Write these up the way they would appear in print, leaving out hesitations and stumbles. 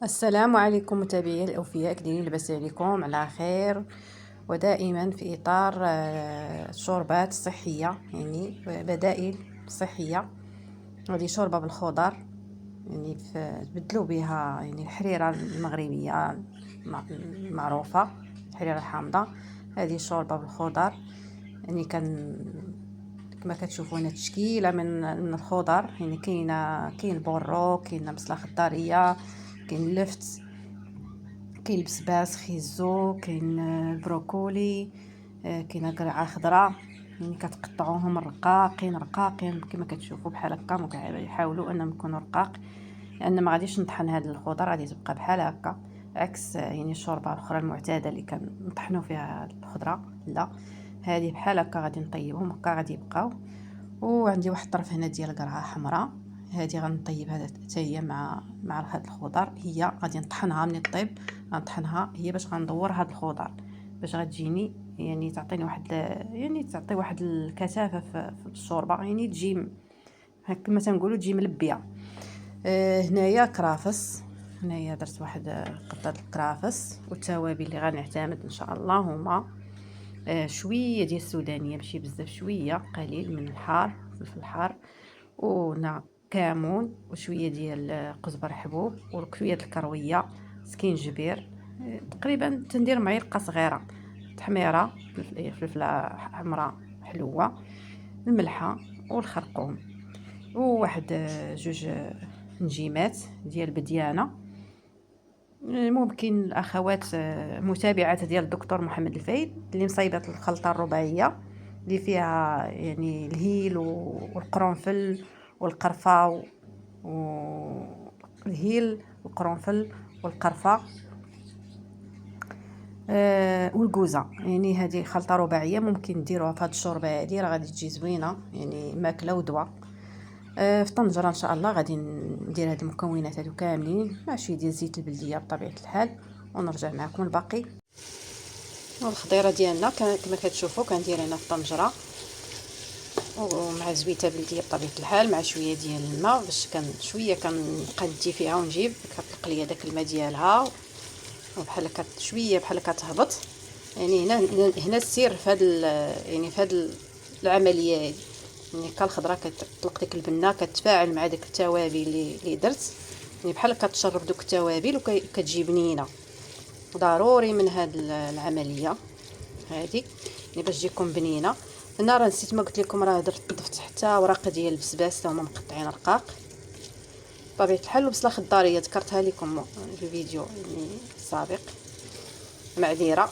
السلام عليكم متابعي الأوفياء، كديرين لاباس عليكم على خير ودائما في إطار الشوربات الصحية، يعني بدائل صحية. هذه شوربة بالخضر، يعني تبدلوا بها يعني الحريرة المغربية المعروفة، الحريرة الحامضة. هذه شوربة بالخضر، يعني كما كتشوفوا هنا تشكيله من الخضر، يعني كاين البورو، كاين بصله خضاريه، كاين اللفت، كاين البسباس خيزو، كاين البروكولي، كاين قرعه خضراء. يعني كتقطعوهم رقاقين رقاقين كما كتشوفوا بحال هكا. حاولوا انهم يكونوا رقاق، لان ما غاديش نطحن هذه الخضر، غادي تبقى بحال هكا، عكس يعني الشوربه الاخرى المعتاده اللي كنطحنوا فيها الخضره. لا، هذه بحال هكا غادي نطيبهم هكا غادي يبقاو. وعندي واحد الطرف هنا ديال القرعه حمراء، هذه غنطيب هذا حتى هي مع هاد الخضر. هي غادي نطحنها من الطيب، غنطحنها هي باش غندور هاد الخضر، باش غتجيني يعني تعطيني واحد، يعني تعطي واحد الكثافه في الشوربه، يعني تجي هكا كما تنقولوا تجي ملبيه. هنايا كرافس، هنايا درت واحد قطعه الكرافس. والتوابل اللي غنعتمد ان شاء الله هما شويه ديال السودانيه، ماشي بزاف، شويه قليل من الحار، فلفل حار، وهنا كمون، وشويه ديال قزبر حبوب، وشويه الكرويه، سكينجبير. تقريبا تندير معلقه صغيره تحميره، فلفله حمراء حلوه، الملحه والخرقوم، وواحد جوج نجيمات ديال البديانه. ممكن الاخوات متابعات ديال الدكتور محمد الفايد اللي مصايبه الخلطه الرباعيه اللي فيها يعني الهيل والقرنفل والقرفه، والهيل والقرنفل والقرفه والكوزه. يعني هذه خلطه رباعيه ممكن ديروها في هذه الشوربه هذه، راه غادي تجي زوينه، يعني ماكله ودواء. في طنجره ان شاء الله غادي ندير هاد المكونات هادو كاملين مع شويه ديال زيت البلديه بطبيعه الحال، ونرجع معكم الباقي. والخضيره ديالنا كما كتشوفوا كندير هنا في الطنجره، ومع زويته بلديه بطبيعه الحال، مع شويه ديال الماء باش شويه كنبقى ندي فيها ونجيب كتطلق ليا داك الماء ديالها، وبحال هكا شويه بحال هكا تهبط. يعني هنا السر في هذا، يعني في هذا العمليه هذه، يعني كالخضره كتطلق ديك البنه كتفاعل مع ديك التوابل اللي درت، يعني بحال كتشرب دوك التوابل وكتجي بنينه. ضروري من هاد العمليه هذه يعني باش تجيكم بنينه. هنا راه نسيت ما قلت لكم، راه ضفت حتى ورقه ديال البسباس هما مقطعين رقاق بطبيعه الحال، وبصله خضاريه ذكرتها لكم في الفيديو يعني السابق، معذره.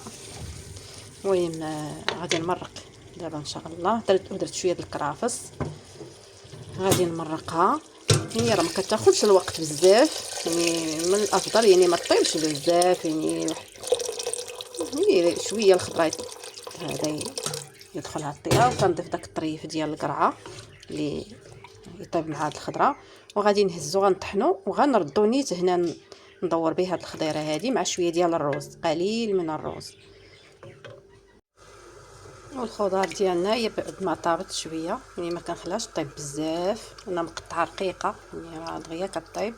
المهم غادي نمرق دابا ان شاء الله. درت شويه د الكرافس غادي نمرقها. هي راه ما كتاخذش الوقت بزاف، يعني من الافضل يعني ما طيبش بزاف، يعني شويه الخضره هذا يدخلها الطياب، وكنضيف داك الطريف ديال القرعه اللي يطيب مع هاد الخضره، وغادي نهزو غنطحنو وغنردو نيت هنا ندور به هاد الخضيره هذه مع شويه ديال الروز، قليل من الروز. والخضار ديالنا هي بعد ما طابت شويه، يعني ما كنخليهاش طيب بزاف، انا مقطعه رقيقه يعني راه دغيا كطيب،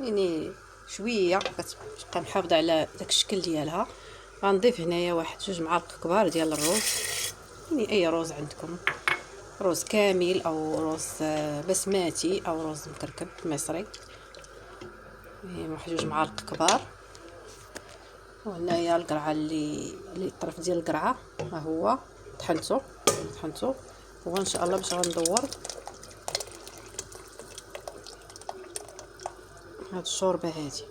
يعني شويه كتبقى محافظه على داك الشكل ديالها. غنضيف هنايا واحد جوج معالق كبار ديال الروز، يعني اي روز عندكم، روز كامل او روز بسماتي او روز مكركب مصري، يعني واحد جوج معالق كبار. وهنايا القرعه اللي الطرف ديال القرعه ها هو طحنته هو ان شاء الله باش غندور هاد الشوربه هادي.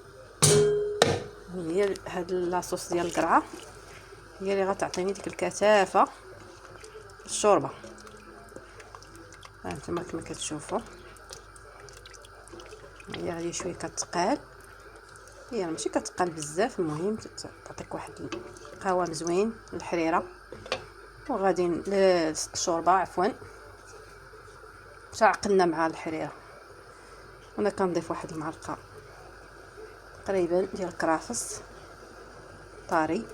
هي هاد لاصوص ديال القرعه هي اللي غتعطيني ديك الكثافه الشوربه. هانتوما كما كتشوفوا هي غادي شويه كتقال، هي ماشي كتقال بزاف، المهم تعطيك واحد القوام زوين الحريره. وغادي الشوربه عفوا تعقلنا مع الحريره. وانا كنضيف واحد المعلقه تقريبا ديال الكرافس طاري،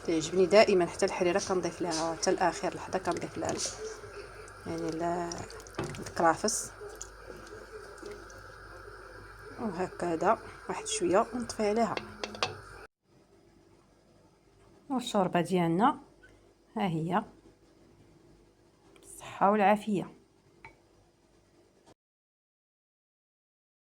تعجبني دائما حتى الحريره كنضيف لها حتى الاخر لحظه، كنضيف لها يعني الكرافس. وهكذا واحد شويه ونطفي عليها. والشوربه ديالنا ها هي، بالصحه والعافيه.